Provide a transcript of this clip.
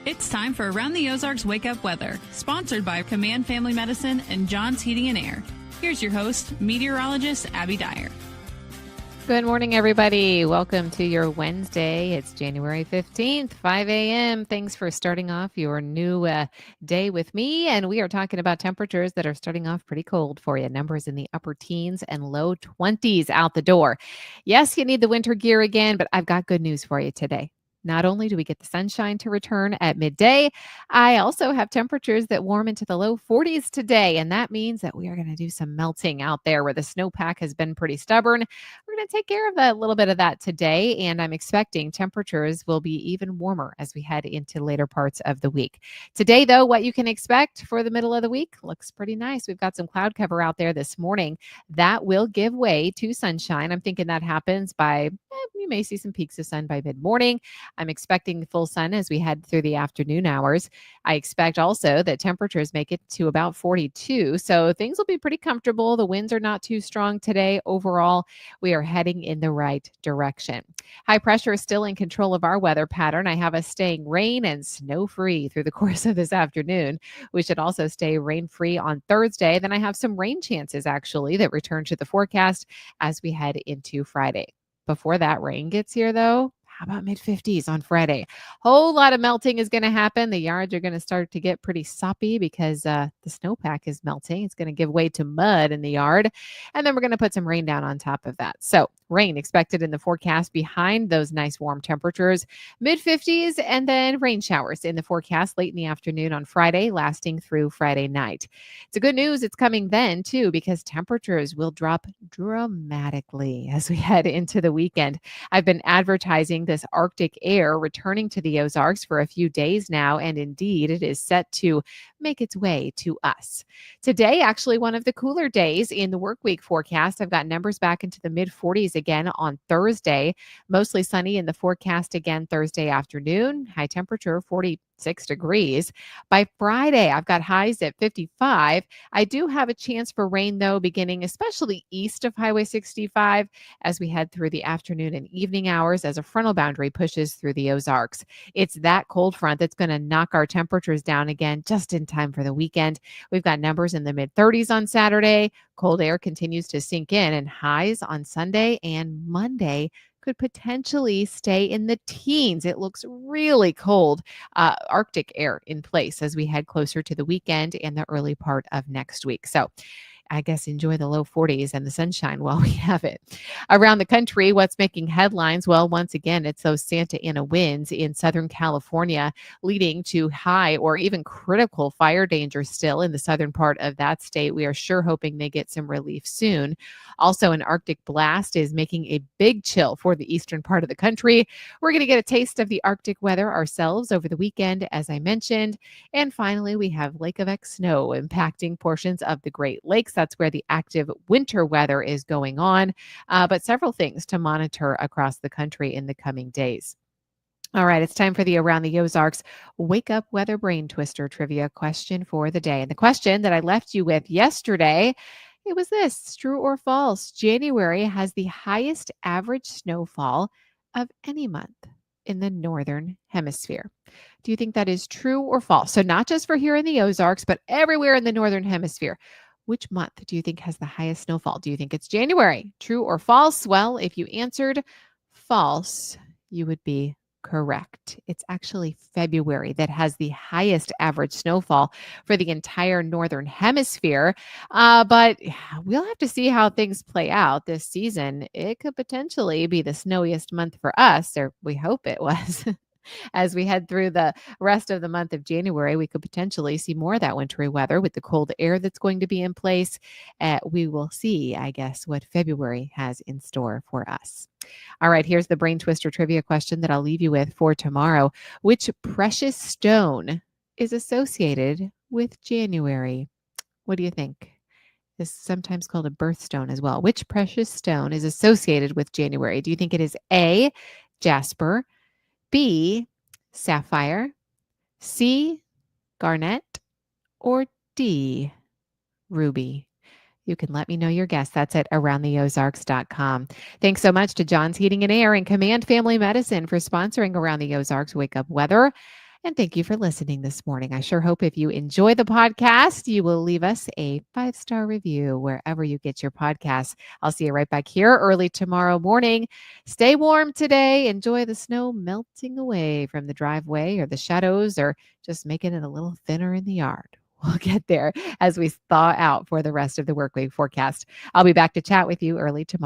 It's time for Around the Ozarks Wake Up Weather, sponsored by Command Family Medicine and John's Heating and Air. Here's your host, meteorologist Abby Dyer. Good morning, everybody. Welcome to your Wednesday. It's January 15th, 5 a.m. Thanks for starting off your new day with me. And we are talking about temperatures that are starting off pretty cold for you. Numbers in the upper teens and low 20s out the door. Yes, you need the winter gear again, but I've got good news for you today. Not only do we get the sunshine to return at midday, I also have temperatures that warm into the low 40s today. And that means that we are going to do some melting out there where the snowpack has been pretty stubborn. We're going to take care of a little bit of that today. And I'm expecting temperatures will be even warmer as we head into later parts of the week. Today, though, what you can expect for the middle of the week looks pretty nice. We've got some cloud cover out there this morning that will give way to sunshine. I'm thinking that happens by, you may see some peaks of sun by mid-morning. I'm expecting full sun as we head through the afternoon hours. I expect also that temperatures make it to about 42. So things will be pretty comfortable. The winds are not too strong today. Overall, we are heading in the right direction. High pressure is still in control of our weather pattern. I have us staying rain and snow free through the course of this afternoon. We should also stay rain free on Thursday. Then I have some rain chances actually that return to the forecast as we head into Friday. Before that rain gets here, though, how about mid-50s on Friday? Whole lot of melting is going to happen. The yards are going to start to get pretty soppy because the snowpack is melting. It's going to give way to mud in the yard. And then we're going to put some rain down on top of that. So rain expected in the forecast behind those nice warm temperatures, mid-50s, and then rain showers in the forecast late in the afternoon on Friday, lasting through Friday night. It's a good news. It's coming then, too, because temperatures will drop dramatically as we head into the weekend. I've been advertising this Arctic air returning to the Ozarks for a few days now, and indeed it is set to make its way to us. Today, actually one of the cooler days in the work week forecast. I've got numbers back into the mid-40s again on Thursday. Mostly sunny in the forecast again Thursday afternoon. High temperature 46 degrees. By Friday, I've got highs at 55. I do have a chance for rain, though, beginning especially east of Highway 65 as we head through the afternoon and evening hours as a frontal boundary pushes through the Ozarks. It's that cold front that's going to knock our temperatures down again just in time for the weekend. We've got numbers in the mid-30s on Saturday. Cold air continues to sink in, and highs on Sunday and Monday could potentially stay in the teens. It looks really cold, Arctic air in place as we head closer to the weekend and the early part of next week. So I guess enjoy the low 40s and the sunshine while we have it. Around the country, what's making headlines? Well, once again, it's those Santa Ana winds in Southern California leading to high or even critical fire danger still in the southern part of that state. We are sure hoping they get some relief soon. Also, an Arctic blast is making a big chill for the eastern part of the country. We're going to get a taste of the Arctic weather ourselves over the weekend, as I mentioned. And finally, we have Lake of X snow impacting portions of the Great Lakes. That's where the active winter weather is going on, but several things to monitor across the country in the coming days. All right, it's time for the Around the Ozarks Wake Up Weather Brain Twister trivia question for the day. And the question that I left you with yesterday, it was this: true or false? January has the highest average snowfall of any month in the Northern Hemisphere. Do you think that is true or false? So not just for here in the Ozarks, but everywhere in the Northern Hemisphere. Which month do you think has the highest snowfall? Do you think it's January? True or false? Well, if you answered false, you would be correct. It's actually February that has the highest average snowfall for the entire Northern Hemisphere. But we'll have to see how things play out this season. It could potentially be the snowiest month for us, or we hope it was. As we head through the rest of the month of January, we could potentially see more of that wintry weather with the cold air that's going to be in place. We will see, I guess, what February has in store for us. All right, here's the Brain Twister trivia question that I'll leave you with for tomorrow. Which precious stone is associated with January? What do you think? This is sometimes called a birthstone as well. Which precious stone is associated with January? Do you think it is A, jasper, B, sapphire, C, garnet, or D, ruby? You can let me know your guess. That's at aroundtheozarks.com. Thanks so much to John's Heating and Air and Command Family Medicine for sponsoring Around the Ozarks Wake Up Weather. And thank you for listening this morning. I sure hope if you enjoy the podcast, you will leave us a 5-star review wherever you get your podcasts. I'll see you right back here early tomorrow morning. Stay warm today. Enjoy the snow melting away from the driveway or the shadows, or just making it a little thinner in the yard. We'll get there as we thaw out for the rest of the work week forecast. I'll be back to chat with you early tomorrow.